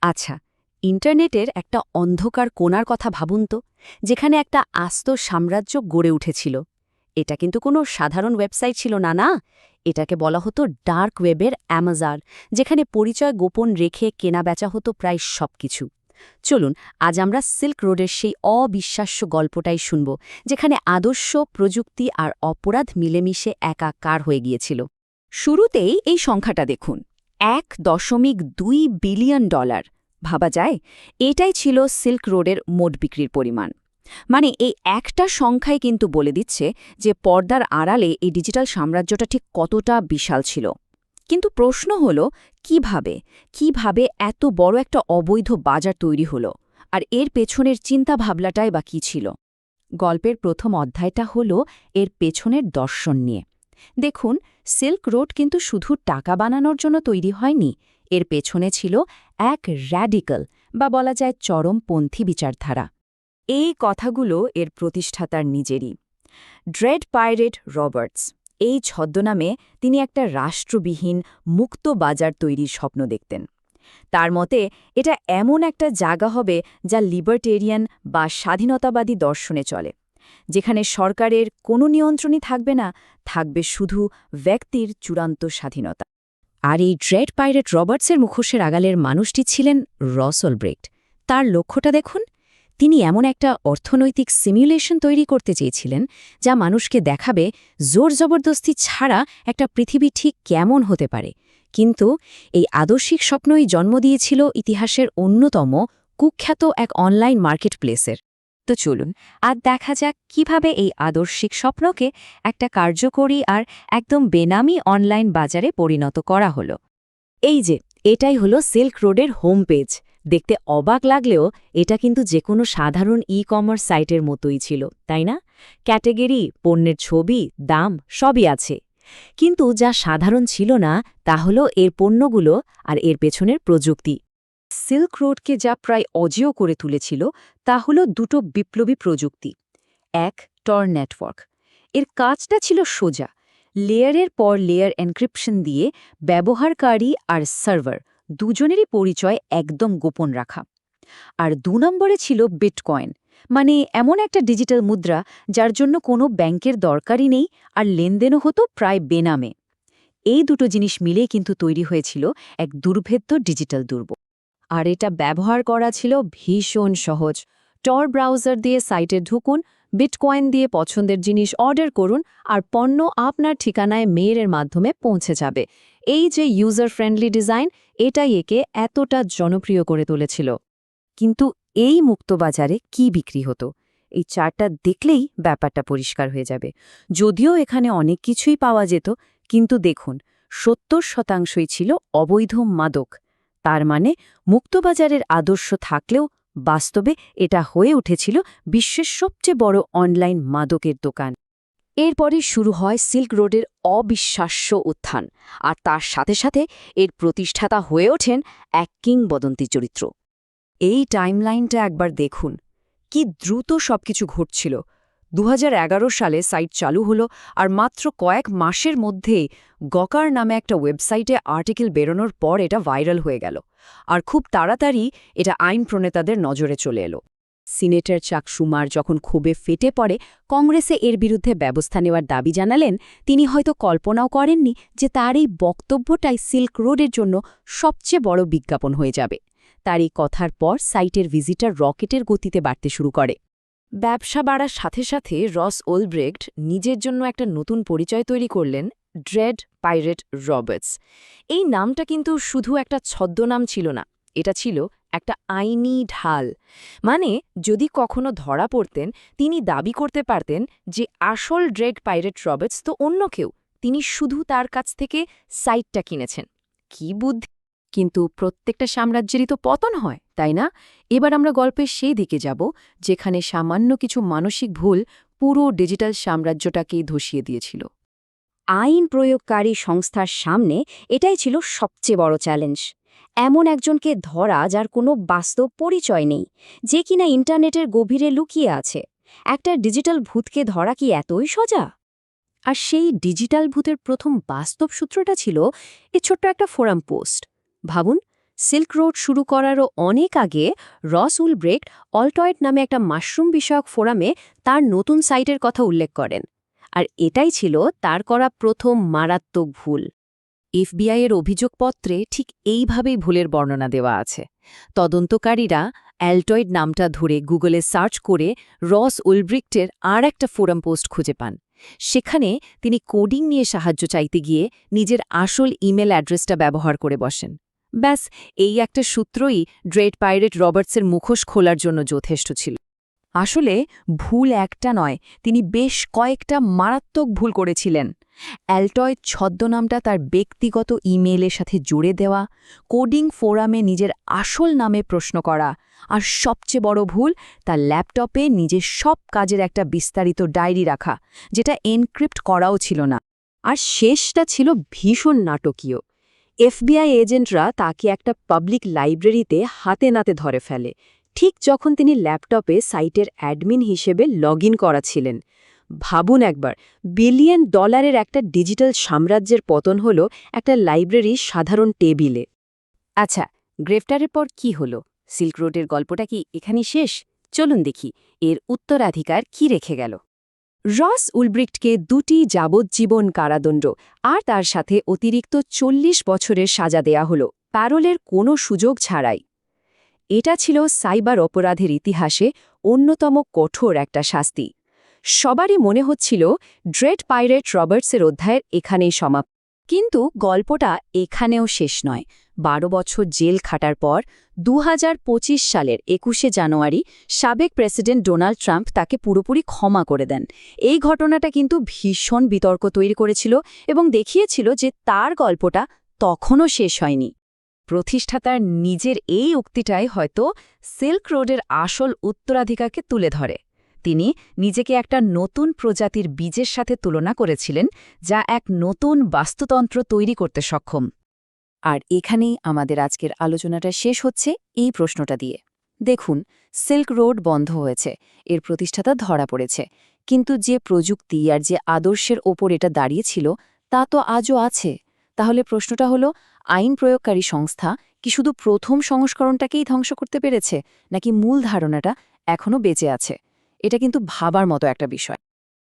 আচ্ছা, ইন্টারনেটের একটা অন্ধকার কোণার কথা ভাবুন তো, যেখানে একটা আস্ত সাম্রাজ্য গড়ে উঠেছিল। এটা কিন্তু কোনো সাধারণ ওয়েবসাইট ছিল না, না। এটাকে বলা হতো ডার্ক ওয়েবের অ্যামাজন, যেখানে পরিচয় গোপন রেখে কেনাবেচা হতো প্রায় সবকিছু। চলুন, আজ আমরা সিল্ক রোডের সেই অবিশ্বাস্য গল্পটাই শুনব, যেখানে আদর্শ, প্রযুক্তি আর অপরাধ মিলেমিশে একাকার হয়ে গিয়েছিল। শুরুতেই এই সংখ্যাটা দেখুন, $1.2 বিলিয়ন। ভাবা যায়, এটাই ছিল সিল্ক রোডের মোট বিক্রির পরিমাণ। মানে এই একটা সংখ্যাই কিন্তু বলে দিচ্ছে যে পর্দার আড়ালে এই ডিজিটাল সাম্রাজ্যটা ঠিক কতটা বিশাল ছিল। কিন্তু প্রশ্ন হল, কিভাবে এত বড় একটা অবৈধ বাজার তৈরি হলো, আর এর পেছনের চিন্তাভাবনাটাই বা কী ছিল? গল্পের প্রথম অধ্যায়টা হল এর পেছনের দর্শন নিয়ে। দেখুন, সিল্ক রোড কিন্তু শুধু টাকা বানানোর জন্য তৈরি হয়নি। এর পেছনে ছিল এক র্যাডিক্যাল, বা বলা যায় চরমপন্থী বিচারধারা। এই কথাগুলো এর প্রতিষ্ঠাতার নিজেরই। ড্রেড পাইরেট রবার্টস, এই ছদ্মনামে তিনি একটা রাষ্ট্রবিহীন মুক্ত বাজার তৈরির স্বপ্ন দেখতেন। তার মতে এটা এমন একটা জায়গা হবে যা লিবার্টেরিয়ান বা স্বাধীনতাবাদী দর্শনে চলে, যেখানে সরকারের কোনো নিয়ন্ত্রণই থাকবে না, থাকবে শুধু ব্যক্তির চূড়ান্ত স্বাধীনতা। আর এই ড্রেড পাইরেট রবার্টসের মুখোশের আগালের মানুষটি ছিলেন রস ওলব্রেক্ট। তার লক্ষ্যটা দেখুন, তিনি এমন একটা অর্থনৈতিক সিমুলেশন তৈরি করতে চেয়েছিলেন যা মানুষকে দেখাবে জোর জবরদস্তি ছাড়া একটা পৃথিবী ঠিক কেমন হতে পারে। কিন্তু এই আদর্শিক স্বপ্নই জন্ম দিয়েছিল ইতিহাসের অন্যতম কুখ্যাত এক অনলাইন মার্কেট প্লেসের। তো চলুন আর দেখা যাক কিভাবে এই আদর্শিক স্বপ্নকে একটা কার্যকরী আর একদম বেনামি অনলাইন বাজারে পরিণত করা হলো। এই যে, এটাই হলো সিল্ক রোডের হোম পেজ। দেখতে অবাক লাগলেও এটা কিন্তু যে কোনো সাধারণ ই-কমার্স সাইটের মতোই ছিল, তাই না? ক্যাটেগরি, পণ্যের ছবি, দাম সবই আছে। কিন্তু যা সাধারণ ছিল না তা হলো এর পণ্যগুলো আর এর পেছনের প্রযুক্তি। সিল্ক রোডকে যা প্রায় অজেয় করে তুলেছিল তা হলো দুটো বিপ্লবী প্রযুক্তি। এক, টর নেটওয়ার্ক। এর কাজটা ছিল সোজা, লেয়ারের পর লেয়ার এনক্রিপশন দিয়ে ব্যবহারকারী আর সার্ভার দুজনেরই পরিচয় একদম গোপন রাখা। আর ২ নম্বরে ছিল বিটকয়েন, মানে এমন একটা ডিজিটাল মুদ্রা যার জন্য কোনো ব্যাংকের দরকারই নেই, আর লেনদেনও হতো প্রায় বেনামে। এই দুটো জিনিস মিলেই কিন্তু তৈরি হয়েছিল এক দুর্ভেদ্য ডিজিটাল দুর্গ। আর এটা ব্যবহার করা ছিল ভীষণ সহজ। টর ব্রাউজার দিয়ে সাইটে ঢুকুন, বিটকয়েন দিয়ে পছন্দের জিনিস অর্ডার করুন, আর পণ্য আপনার ঠিকানায় মেইলের মাধ্যমে পৌঁছে যাবে। এই যে ইউজার ফ্রেন্ডলি ডিজাইন, এটাই একে এতটা জনপ্রিয় করে তুলেছিল। কিন্তু এই মুক্তবাজারে কি বিক্রি হতো? এই চার্টটা দেখলেই ব্যাপারটা পরিষ্কার হয়ে যাবে। যদিও এখানে অনেক কিছুই পাওয়া যেত, কিন্তু দেখুন, ৭০% ছিল অবৈধ মাদক। তার মানে মুক্তবাজারের আদর্শ থাকলেও বাস্তবে এটা হয়ে উঠেছিল বিশ্বের সবচেয়ে বড় অনলাইন মাদকের দোকান। এরপরই শুরু হয় সিল্ক রোডের অবিশ্বাস্য উত্থান, আর তার সাথে সাথে এর প্রতিষ্ঠাতা হয়ে ওঠেন এক কিংবদন্তি চরিত্র। এই টাইমলাইনটা একবার দেখুন, কি দ্রুত সবকিছু ঘটছিল। ২০১১ সালে সাইট চালু হলো, আর মাত্র কয়েক মাসের মধ্যেই গকার নামে একটা ওয়েবসাইটে আর্টিকেল বেরোনোর পর এটা ভাইরাল হয়ে গেল। আর খুব তাড়াতাড়ি এটা আইন প্রণেতাদের নজরে চলে এলো। সিনেটর চাক শুমার যখন ক্ষোভে ফেটে পড়ে কংগ্রেসে এর বিরুদ্ধে ব্যবস্থা নেওয়ার দাবি জানালেন, তিনি হয়তো কল্পনাও করেননি যে তার এই বক্তব্যটাই সিল্ক রোডের জন্য সবচেয়ে বড় বিজ্ঞাপন হয়ে যাবে। তার এই কথার পর সাইটের ভিজিটার রকেটের গতিতে বাড়তে শুরু করে। ব্যবসা বাড়ার সাথে সাথে রস ওলব্রেক্ট নিজের জন্য একটা নতুন পরিচয় তৈরি করলেন, ড্রেড পাইরেট রবার্টস। এই নামটা কিন্তু শুধু একটা ছদ্মনাম ছিল না, এটা ছিল একটা আইনি ঢাল। মানে যদি কখনো ধরা পড়তেন, তিনি দাবি করতে পারতেন যে আসল ড্রেড পাইরেট রবার্টস তো অন্য কেউ, তিনি শুধু তার কাছ থেকে সাইটটা কিনেছেন। কি বুদ্ধি! কিন্তু প্রত্যেকটা সাম্রাজ্যেরই তো পতন হয়, তাই না? এবার আমরা গল্পের সেই দিকে যাব যেখানে সামান্য কিছু মানসিক ভুল পুরো ডিজিটাল সাম্রাজ্যটাকেই ধসিয়ে দিয়েছিল। আইন প্রয়োগকারী সংস্থার সামনে এটাই ছিল সবচেয়ে বড় চ্যালেঞ্জ। এমন একজনকে ধরা যার কোনো বাস্তব পরিচয় নেই, যে কিনা ইন্টারনেটের গভীরে লুকিয়ে আছে। একটা ডিজিটাল ভূতকে ধরা কি এতই সোজা? আর সেই ডিজিটাল ভূতের প্রথম বাস্তব সূত্রটা ছিল এই ছোট্ট একটা ফোরাম পোস্ট। ভাবুন, সিল্ক রোড শুরু করারও অনেক আগে রস উলব্রেক্ট অলটয়েড নামে একটা মাশরুম বিষয়ক ফোরামে তার নতুন সাইটের কথা উল্লেখ করেন। আর এটাই ছিল তার করা প্রথম মারাত্মক ভুল। এফবিআইয়ের অভিযোগপত্রে ঠিক এইভাবেই ভুলের বর্ণনা দেওয়া আছে। তদন্তকারীরা অ্যালটয়েড নামটা ধরে গুগলে সার্চ করে রস উলব্রিক্টের আর একটা ফোরাম পোস্ট খুঁজে পান। সেখানে তিনি কোডিং নিয়ে সাহায্য চাইতে গিয়ে নিজের আসল ইমেল অ্যাড্রেসটা ব্যবহার করে বসেন। ব্যাস, এই একটা সূত্রই ড্রেড পাইরেট রবার্টসের মুখোশ খোলার জন্য যথেষ্ট ছিল। আসলে ভুল একটা নয়, তিনি বেশ কয়েকটা মারাত্মক ভুল করেছিলেন। অ্যালটয়েড ছদ্মনামটা তার ব্যক্তিগত ইমেইলের সাথে জুড়ে দেওয়া, কোডিং ফোরামে নিজের আসল নামে প্রশ্ন করা, আর সবচেয়ে বড় ভুল তার ল্যাপটপে নিজের সব কাজের একটা বিস্তারিত ডায়েরি রাখা, যেটা এনক্রিপ্ট করাও ছিল না। আর শেষটা ছিল ভীষণ নাটকীয়। এফবিআই এজেন্টরা তাকে একটা পাবলিক লাইব্রেরিতে হাতে নাতে ধরে ফেলে, ঠিক যখন তিনি ল্যাপটপে সাইটের অ্যাডমিন হিসেবে লগ করা ছিলেন। ভাবুন একবার, বিলিয়ন ডলারের একটা ডিজিটাল সাম্রাজ্যের পতন হল একটা লাইব্রেরির সাধারণ টেবিলে। আচ্ছা, গ্রেফতারের পর কি হলো? সিল্ক রোডের গল্পটা কি এখানেই শেষ? চলুন দেখি এর উত্তরাধিকার কি রেখে গেল। রস উলব্রিক্টকে 2টি যাবজ্জীবন কারাদণ্ড আর তার সাথে অতিরিক্ত 40 বছরের সাজা দেয়া হল, প্যারোলের কোনো সুযোগ ছাড়াই। এটা ছিল সাইবার অপরাধের ইতিহাসে অন্যতম কঠোর একটা শাস্তি। সবারই মনে হচ্ছিল ড্রেড পাইরেট রবার্টসের অধ্যায়ের এখানেই সমাপ্ত। কিন্তু গল্পটা এখানেও শেষ নয়। 12 বছর জেল খাটার পর 2025 সালের 21শে জানুয়ারি সাবেক প্রেসিডেন্ট ডোনাল্ড ট্রাম্প তাকে পুরোপুরি ক্ষমা করে দেন। এই ঘটনাটা কিন্তু ভীষণ বিতর্ক তৈরি করেছিল এবং দেখিয়েছিল যে তার গল্পটা তখনও শেষ হয়নি। প্রতিষ্ঠাতার নিজের এই উক্তিটাই হয়তো সিল্ক রোডের আসল উত্তরাধিকারকে তুলে ধরে। তিনি নিজেকে একটা নতুন প্রজাতির বীজের সাথে তুলনা করেছিলেন, যা এক নতুন বাস্তুতন্ত্র তৈরি করতে সক্ষম। আর এখানেই আমাদের আজকের আলোচনাটা শেষ হচ্ছে এই প্রশ্নটা দিয়ে। দেখুন, সিল্ক রোড বন্ধ হয়েছে, এর প্রতিষ্ঠাতা ধরা পড়েছে, কিন্তু যে প্রযুক্তি আর যে আদর্শের ওপর এটা দাঁড়িয়েছিল তা তো আজও আছে। তাহলে প্রশ্নটা হলো, আইন প্রয়োগকারী সংস্থা কি শুধু প্রথম সংস্করণটাকেই ধ্বংস করতে পেরেছে, নাকি মূল ধারণাটা এখনও বেঁচে আছে? এটা কিন্তু ভাবার মতো একটা বিষয়।